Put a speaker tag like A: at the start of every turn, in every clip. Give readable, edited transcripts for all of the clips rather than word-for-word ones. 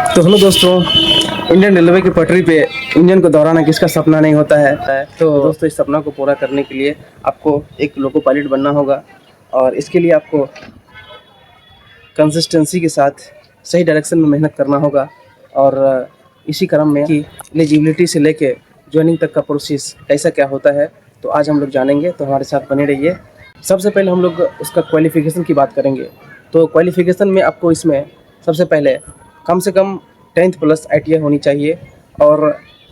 A: तो हेलो दोस्तों, Indian railway की पटरी पे इंजन को दोहराना किसका सपना नहीं होता है। तो दोस्तों, इस सपना को पूरा करने के लिए आपको एक लोको पायलट बनना होगा और इसके लिए आपको कंसिस्टेंसी के साथ सही डायरेक्शन में मेहनत करना होगा। और इसी क्रम में कि एलिजिबिलिटी से लेके ज्वाइनिंग तक का प्रोसेस कैसा क्या होता है, तो आज हम लोग जानेंगे। तो हमारे साथ बने रहिए। सबसे पहले हम लोग उसका क्वालिफ़िकेशन की बात करेंगे। तो क्वालिफ़िकेशन में आपको इसमें सबसे पहले कम से कम 10th प्लस ITI होनी चाहिए और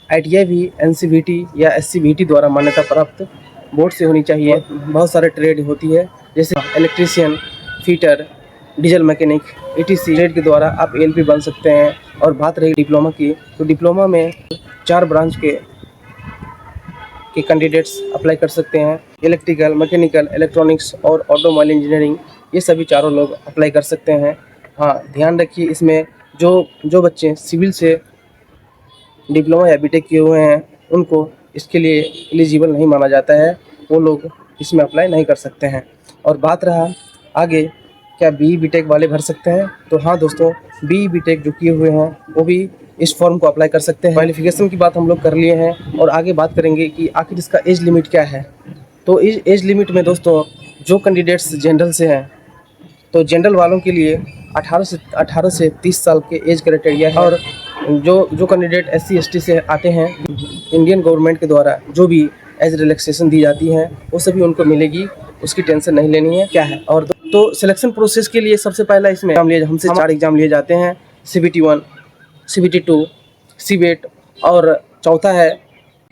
A: ITI भी NCVT या SCVT द्वारा मान्यता प्राप्त बोर्ड से होनी चाहिए। बहुत सारे ट्रेड होती है, जैसे electrician, fitter, diesel mechanic, ETC trade के द्वारा आप ALP बन सकते हैं। और बात रही डिप्लोमा की, तो डिप्लोमा में 4 ब्रांच के कैंडिडेट्स अप्लाई कर सकते हैं। इलेक्ट्रिकल, मैकेनिकल, इलेक्ट्रॉनिक्स और ऑटोमोबाइल इंजीनियरिंग, ये सभी चारों लोग अप्लाई कर सकते हैं। हाँ, ध्यान रखिए, इसमें जो बच्चे सिविल से डिप्लोमा या बीटेक किए हुए हैं उनको इसके लिए एलिजिबल नहीं माना जाता है, वो लोग इसमें अप्लाई नहीं कर सकते हैं। और बात रहा आगे, क्या BE बीटेक वाले भर सकते हैं? तो हाँ दोस्तों, BE बीटेक जो किए हुए हैं वो भी इस फॉर्म को अप्लाई कर सकते हैं। क्वालिफिकेशन की बात हम लोग कर लिए हैं और आगे बात करेंगे कि आखिर इसका एज लिमिट क्या है। तो इस एज लिमिट में दोस्तों, जो कैंडिडेट्स जनरल से हैं, तो जनरल वालों के लिए 18 से 30 साल के एज क्राइटेरिया है। और जो कैंडिडेट SC ST से आते हैं, इंडियन गवर्नमेंट के द्वारा जो भी एज रिलैक्सेशन दी जाती है वो सभी उनको मिलेगी, उसकी टेंशन नहीं लेनी है। क्या है और तो सिलेक्शन प्रोसेस के लिए सबसे पहला इसमें हमसे 4 एग्ज़ाम लिए जाते हैं, CBT 1, CBT 2, CBET और चौथा है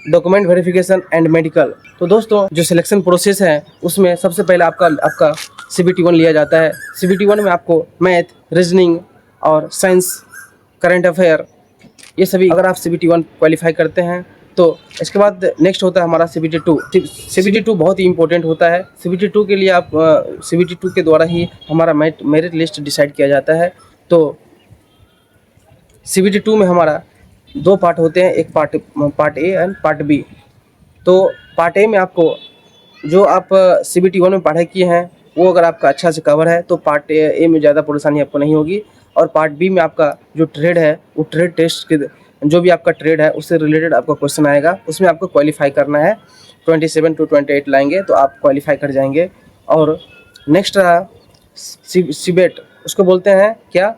A: डॉक्यूमेंट वेरिफिकेशन एंड मेडिकल। तो दोस्तों, जो सिलेक्शन प्रोसेस है उसमें सबसे पहले आपका CBT 1 लिया जाता है। CBT 1 में आपको मैथ, रीजनिंग और साइंस, करंट अफेयर, ये सभी अगर आप CBT 1 क्वालिफाई करते हैं तो इसके बाद नेक्स्ट होता है हमारा CBT 2। CBT 2 बहुत ही इंपॉर्टेंट होता है। CBT 2 के लिए आप CBT 2 के द्वारा ही हमारा मेरिट लिस्ट डिसाइड किया जाता है। तो CBT 2 में हमारा 2 पार्ट होते हैं, एक part A and part B। तो पार्ट A में आपको जो आप CBT 1 में पढ़ाई किए हैं वो अगर आपका अच्छा से कवर है तो पार्ट A में ज़्यादा परेशानी आपको नहीं होगी। और पार्ट B में आपका जो ट्रेड है वो ट्रेड टेस्ट के जो भी आपका ट्रेड है उससे रिलेटेड आपका क्वेश्चन आएगा, उसमें आपको क्वालिफाई करना है। 27 to 28 लाएंगे तो आप क्वालिफाई कर जाएंगे। और नेक्स्ट रहा CBET, उसको बोलते हैं क्या,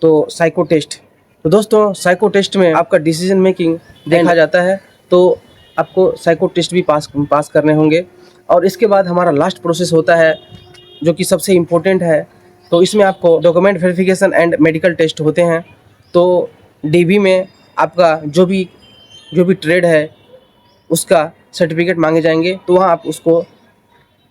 A: तो साइको टेस्ट। तो दोस्तों, साइको टेस्ट में आपका डिसीजन मेकिंग देखा जाता है, तो आपको साइको टेस्ट भी पास करने होंगे। और इसके बाद हमारा लास्ट प्रोसेस होता है जो कि सबसे इम्पोर्टेंट है। तो इसमें आपको document verification and medical test होते हैं। तो DB में आपका जो भी ट्रेड है उसका सर्टिफिकेट मांगे जाएंगे, तो वहाँ आप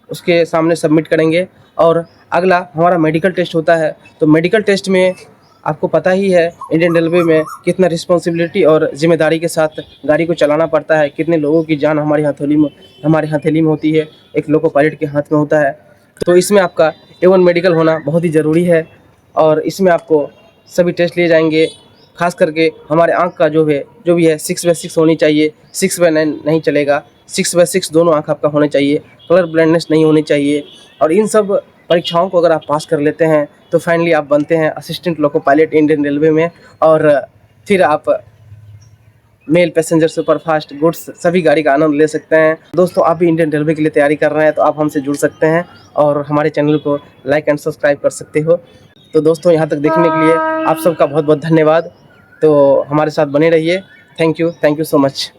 A: उसके सामने सबमिट करेंगे। और अगला हमारा मेडिकल टेस्ट होता है। तो मेडिकल टेस्ट में आपको पता ही है इंडियन रेलवे में कितना रिस्पॉन्सिबिलिटी और जिम्मेदारी के साथ गाड़ी को चलाना पड़ता है, कितने लोगों की जान हमारी हथेली में होती है, एक लोको पायलट के हाथ में होता है। तो इसमें आपका A1 मेडिकल होना बहुत ही ज़रूरी है। और इसमें आपको सभी टेस्ट लिए जाएंगे, खास करके हमारे आँख का जो भी है 6/6 होनी चाहिए, 6/9 नहीं चलेगा, 6/6 दोनों आँख आपका होने चाहिए, कलर ब्लाइंडनेस नहीं होनी चाहिए। और इन सब परीक्षाओं को अगर आप पास कर लेते हैं तो फाइनली आप बनते हैं assistant loco pilot Indian railway में। और फिर आप मेल, पैसेंजर, सुपरफास्ट, गुड्स सभी गाड़ी का आनंद ले सकते हैं। दोस्तों, आप भी इंडियन रेलवे के लिए तैयारी कर रहे हैं तो आप हमसे जुड़ सकते हैं और हमारे चैनल को लाइक एंड सब्सक्राइब कर सकते हो। तो दोस्तों, यहाँ तक देखने के लिए आप सबका बहुत बहुत धन्यवाद। तो हमारे साथ बने रहिए। Thank you so much.